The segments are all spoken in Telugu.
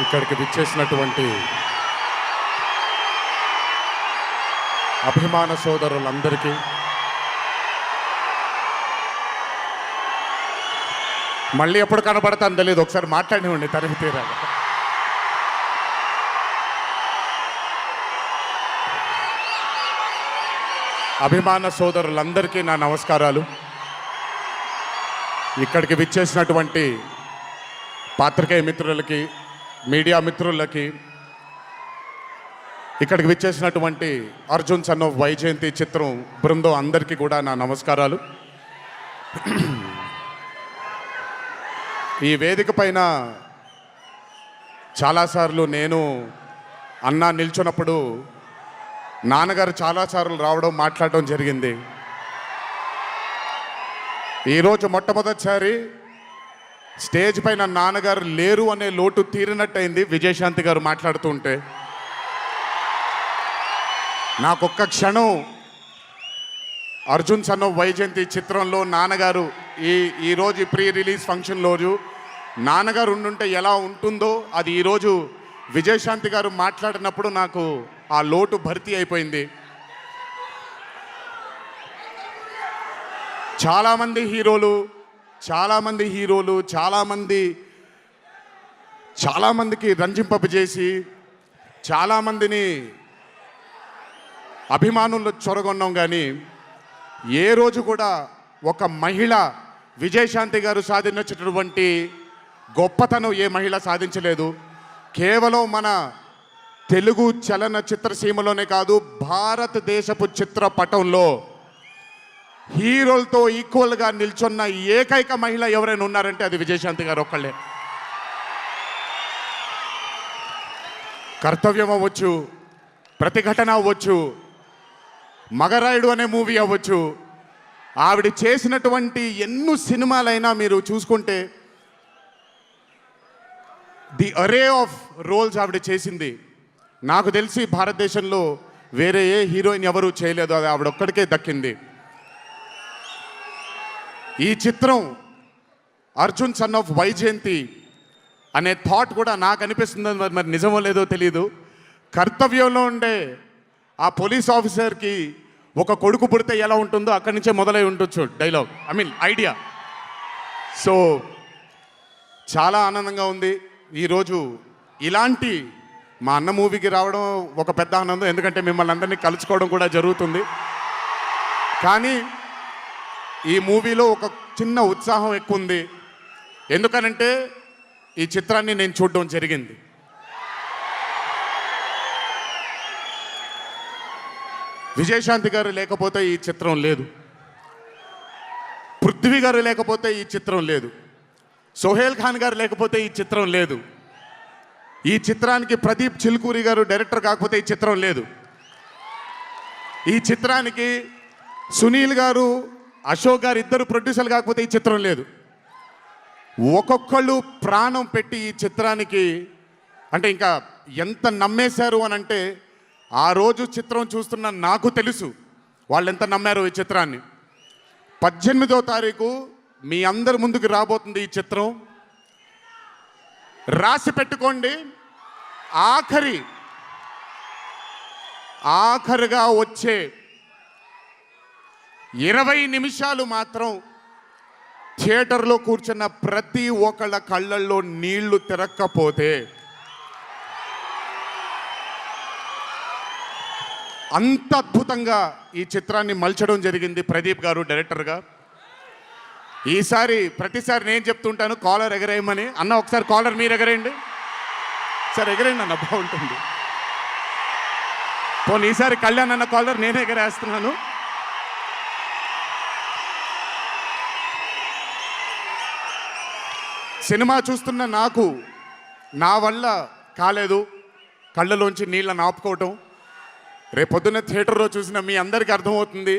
ఇక్కడికి విచ్చేసినటువంటి అభిమాన సోదరులందరికీ మళ్ళీ ఎప్పుడు కనబడతాను తెలియదు, ఒకసారి మాట్లాడివ్వండి తనివి తీరాలి. అభిమాన సోదరులందరికీ నా నమస్కారాలు. ఇక్కడికి విచ్చేసినటువంటి పాత్రికేయ మిత్రులకి, మీడియా మిత్రులకి, ఇక్కడికి విచ్చేసినటువంటి అర్జున్ సన్ ఆఫ్ వైజయంతి చిత్రం బృందం అందరికీ కూడా నా నమస్కారాలు. ఈ వేదిక పైన చాలాసార్లు నేను అన్నా నిల్చున్నప్పుడు నాన్నగారు చాలాసార్లు రావడం, మాట్లాడడం జరిగింది. ఈరోజు మొట్టమొదటిసారి స్టేజ్ పైన నాన్నగారు లేరు అనే లోటు తీరినట్టయింది విజయశాంతి గారు మాట్లాడుతూ ఉంటే. నాకొక్క క్షణం అర్జున్ సన్ ఆఫ్ వైజయంతి చిత్రంలో నాన్నగారు ఈరోజు ప్రీ రిలీజ్ ఫంక్షన్ రోజు నాన్నగారు ఉండుంటే ఎలా ఉంటుందో అది ఈరోజు విజయశాంతి గారు మాట్లాడినప్పుడు నాకు ఆ లోటు భర్తీ అయిపోయింది. చాలామంది హీరోలు చాలామందికి రంజింపజేసి చాలామందిని అభిమానులు చొరగొన్నాం, కానీ ఏ రోజు కూడా ఒక మహిళ విజయశాంతి గారు సాధించినటువంటి గొప్పతనం ఏ మహిళ సాధించలేదు. కేవలం మన తెలుగు చలన చిత్రసీమలోనే కాదు, భారతదేశపు చిత్రపటంలో హీరోలతో ఈక్వల్గా నిల్చున్న ఏకైక మహిళ ఎవరైనా ఉన్నారంటే అది విజయశాంతి గారు ఒక్కళ్ళే. కర్తవ్యం అవ్వచ్చు, ప్రతిఘటన అవ్వచ్చు, మగరాయుడు అనే మూవీ అవ్వచ్చు, ఆవిడ చేసినటువంటి ఎన్నో సినిమాలైనా మీరు చూసుకుంటే ది అరే ఆఫ్ రోల్స్ ఆవిడ చేసింది. నాకు తెలిసి భారతదేశంలో వేరే ఏ హీరోయిన్ ఎవరూ చేయలేదు, అది ఆవిడ ఒక్కడికే దక్కింది. ఈ చిత్రం అర్జున్ సన్ ఆఫ్ వైజయంతి అనే థాట్ కూడా నాకు అనిపిస్తుంది, మరి నిజమో లేదో తెలియదు. కర్తవ్యంలో ఉండే ఆ పోలీస్ ఆఫీసర్కి ఒక కొడుకు పుడితే ఎలా ఉంటుందో అక్కడి నుంచే మొదలై ఉండొచ్చు డైలాగ్, ఐడియా. సో చాలా ఆనందంగా ఉంది ఈరోజు ఇలాంటి మా అన్న మూవీకి రావడం ఒక పెద్ద ఆనందం, ఎందుకంటే మిమ్మల్ని అందరినీ కలుసుకోవడం కూడా జరుగుతుంది. కానీ ఈ మూవీలో ఒక చిన్న ఉత్సాహం ఎక్కువ ఉంది, ఎందుకనంటే ఈ చిత్రాన్ని నేను చూడడం జరిగింది. విజయశాంతి గారు లేకపోతే ఈ చిత్రం లేదు, పృథ్వీ గారు లేకపోతే ఈ చిత్రం లేదు, సోహేల్ ఖాన్ గారు లేకపోతే ఈ చిత్రం లేదు, ఈ చిత్రానికి ప్రదీప్ చిల్కూరి గారు డైరెక్టర్ కాకపోతే ఈ చిత్రం లేదు, ఈ చిత్రానికి సునీల్ గారు, అశోక్ గారు ఇద్దరు ప్రొడ్యూసర్లు కాకపోతే ఈ చిత్రం లేదు. ఒక్కొక్కళ్ళు ప్రాణం పెట్టి ఈ చిత్రానికి, అంటే ఇంకా ఎంత నమ్మేశారు అని అంటే, ఆ రోజు చిత్రం చూస్తున్న నాకు తెలుసు వాళ్ళు ఎంత నమ్మారో ఈ చిత్రాన్ని. 18వ తారీఖు మీ అందరి ముందుకు రాబోతుంది ఈ చిత్రం. రాసి పెట్టుకోండి, ఆఖరిగా వచ్చే 20 నిమిషాలు మాత్రం థియేటర్లో కూర్చున్న ప్రతి ఒక్కళ్ళ కళ్ళల్లో నీళ్లు తిరక్కపోతే, అంత అద్భుతంగా ఈ చిత్రాన్ని మలచడం జరిగింది ప్రదీప్ గారు డైరెక్టర్గా. ప్రతిసారి నేను చెప్తుంటాను కాలర్ ఎగరేయమని. అన్న ఒకసారి కాలర్ మీరు ఎగరేయండి, సార్ ఎగరేయండి అన్న, బాగుంటుంది. పోనీ ఈసారి కళ్యాణ్ అన్న కాలర్ నేనే ఎగరేస్తున్నాను. సినిమా చూస్తున్న నాకు నా వల్ల కాలేదు కళ్ళలోంచి నీళ్ళని ఆపుకోవటం. రేపొద్దున్న థియేటర్లో చూసిన మీ అందరికీ అర్థమవుతుంది.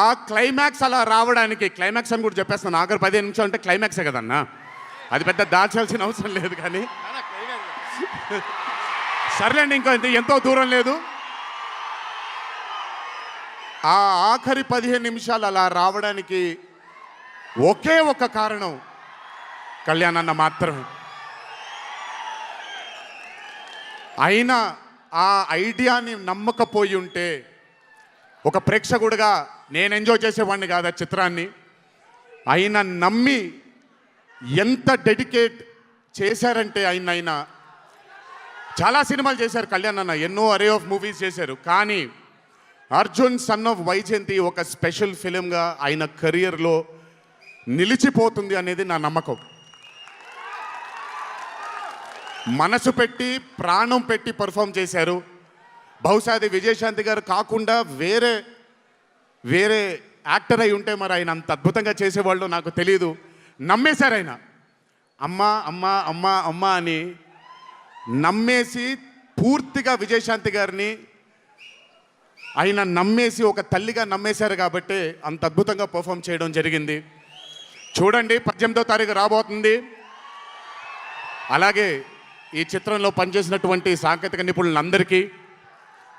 ఆ క్లైమాక్స్ అలా రావడానికి, క్లైమాక్స్ అని కూడా చెప్పేస్తున్నాను, ఆఖరి 15 నిమిషాలు అంటే క్లైమాక్సే కదన్నా, అది పెద్ద దాచాల్సిన అవసరం లేదు. కానీ సర్లేండి, ఇంకో ఎంతో దూరం లేదు. ఆ ఆఖరి 15 నిమిషాలు అలా రావడానికి ఒకే ఒక కారణం కళ్యాణ్ అన్న మాత్రమే. అయినా ఆ ఐడియాని నమ్మకపోయి ఉంటే ఒక ప్రేక్షకుడిగా నేను ఎంజాయ్ చేసేవాడిని కాదు ఆ చిత్రాన్ని. అయినా నమ్మి ఎంత డెడికేట్ చేశారంటే ఆయన చాలా సినిమాలు చేశారు కళ్యాణ్ అన్న, ఎన్నో అరే ఆఫ్ మూవీస్ చేశారు. కానీ అర్జున్ సన్ ఆఫ్ వైజయంతి ఒక స్పెషల్ ఫిలింగా ఆయన కెరియర్లో నిలిచిపోతుంది అనేది నా నమ్మకం. మనసు పెట్టి ప్రాణం పెట్టి పర్ఫామ్ చేశారు. బహుశా అది విజయశాంతి గారు కాకుండా వేరే యాక్టర్ అయి ఉంటే మరి ఆయన అంత అద్భుతంగా చేసేవాళ్ళు నాకు తెలియదు. నమ్మేశారు ఆయన. అమ్మా అమ్మా అమ్మా అమ్మా అని నమ్మేసి పూర్తిగా విజయశాంతి గారిని ఆయన నమ్మేసి ఒక తల్లిగా నమ్మేశారు కాబట్టి అంత అద్భుతంగా పర్ఫామ్ చేయడం జరిగింది. చూడండి, 18వ తారీఖు రాబోతుంది. అలాగే ఈ చిత్రంలో పనిచేసినటువంటి సాంకేతిక నిపుణులందరికీ,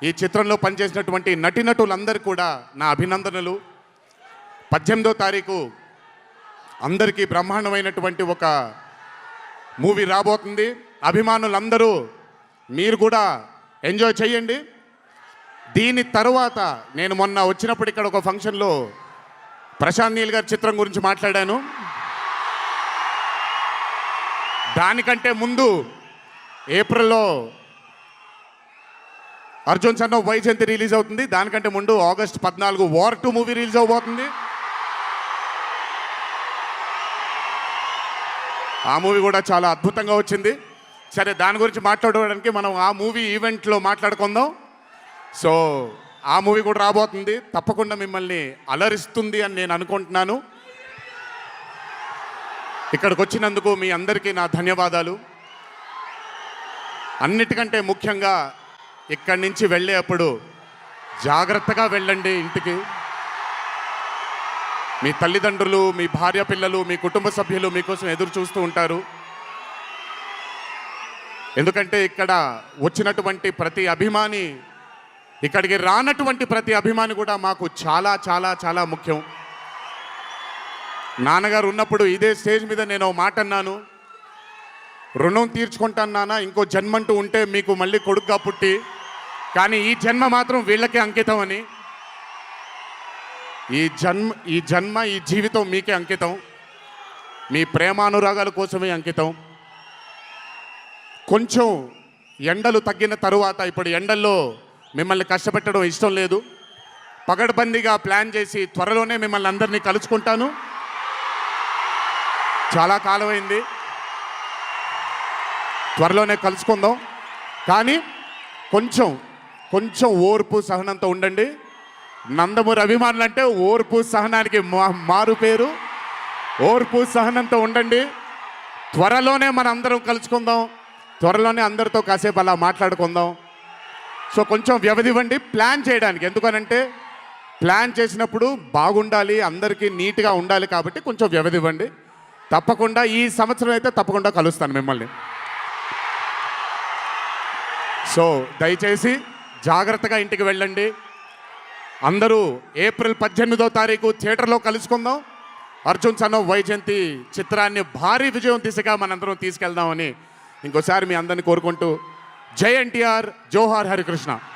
ఈ చిత్రంలో పనిచేసినటువంటి నటీనటులందరికీ కూడా నా అభినందనలు. 18వ తారీఖు అందరికీ బ్రహ్మాండమైనటువంటి ఒక మూవీ రాబోతుంది. అభిమానులందరూ మీరు కూడా ఎంజాయ్ చేయండి. దీని తరువాత నేను మొన్న వచ్చినప్పుడు ఇక్కడ ఒక ఫంక్షన్లో ప్రశాంత్ నీల్ గారి చిత్రం గురించి మాట్లాడాను. దానికంటే ముందు ఏప్రిల్లో Arjun son of Vyjayanthi release అవుతుంది. దానికంటే ముందు ఆగస్ట్ 14 వార్ 2 మూవీ రిలీజ్ అవబోతుంది. ఆ మూవీ కూడా చాలా అద్భుతంగా వచ్చింది. సరే, దాని గురించి మాట్లాడడానికి మనం ఆ మూవీ ఈవెంట్లో మాట్లాడుకుందాం. సో ఆ మూవీ కూడా రాబోతుంది. తప్పకుండా మిమ్మల్ని అలరిస్తుంది అని నేను అనుకుంటున్నాను. ఇక్కడికి వచ్చినందుకు మీ అందరికీ నా ధన్యవాదాలు. అన్నిటికంటే ముఖ్యంగా ఇక్కడి నుంచి వెళ్ళేటప్పుడు జాగ్రత్తగా వెళ్ళండి ఇంటికి. మీ తల్లిదండ్రులు, మీ భార్య పిల్లలు, మీ కుటుంబ సభ్యులు మీకోసం ఎదురు చూస్తూ ఉంటారు. ఎందుకంటే ఇక్కడ వచ్చినటువంటి ప్రతి అభిమాని, ఇక్కడికి రానటువంటి ప్రతి అభిమాని కూడా మాకు చాలా చాలా చాలా ముఖ్యం. నాన్నగారు ఉన్నప్పుడు ఇదే స్టేజ్ మీద నేను మాట అన్నాను, రుణం తీర్చుకుంటాను నాన్న, ఇంకో జన్మంటూ ఉంటే మీకు మళ్ళీ కొడుకుగా పుట్టి, కానీ ఈ జన్మ మాత్రం వీళ్ళకే అంకితం అని. ఈ జన్మ ఈ జీవితం మీకే అంకితం, మీ ప్రేమానురాగాల కోసమే అంకితం. కొంచెం ఎండలు తగ్గిన తరువాత, ఇప్పుడు ఎండల్లో మిమ్మల్ని కష్టపెట్టడం ఇష్టం లేదు, పగడ్బందీగా ప్లాన్ చేసి త్వరలోనే మిమ్మల్ని అందరినీ కలుసుకుంటాను. చాలా కాలమైంది, త్వరలోనే కలుసుకుందాం. కానీ కొంచెం ఓర్పు సహనంతో ఉండండి. నందమూరి అభిమానులు అంటే ఓర్పు సహనానికి మారు పేరు. ఓర్పు సహనంతో ఉండండి. త్వరలోనే మనం అందరం కలుసుకుందాం, త్వరలోనే అందరితో కాసేపు అలా మాట్లాడుకుందాం. సో కొంచెం వ్యవధి ఇవ్వండి ప్లాన్ చేయడానికి. ఎందుకనంటే ప్లాన్ చేసినప్పుడు బాగుండాలి, అందరికీ నీట్గా ఉండాలి, కాబట్టి కొంచెం వ్యవధి ఇవ్వండి. తప్పకుండా ఈ సంవత్సరం అయితే తప్పకుండా కలుస్తాను మిమ్మల్ని. సో దయచేసి జాగ్రత్తగా ఇంటికి వెళ్ళండి. అందరూ ఏప్రిల్ 18వ తారీఖు థియేటర్లో కలుసుకుందాం. అర్జున్ సన్ ఆఫ్ వైజయంతి చిత్రాన్ని భారీ విజయం దిశగా మనందరం తీసుకెళ్దామని ఇంకోసారి మీ అందరిని కోరుకుంటూ, జై ఎన్టీఆర్, జోహార్ హరికృష్ణ.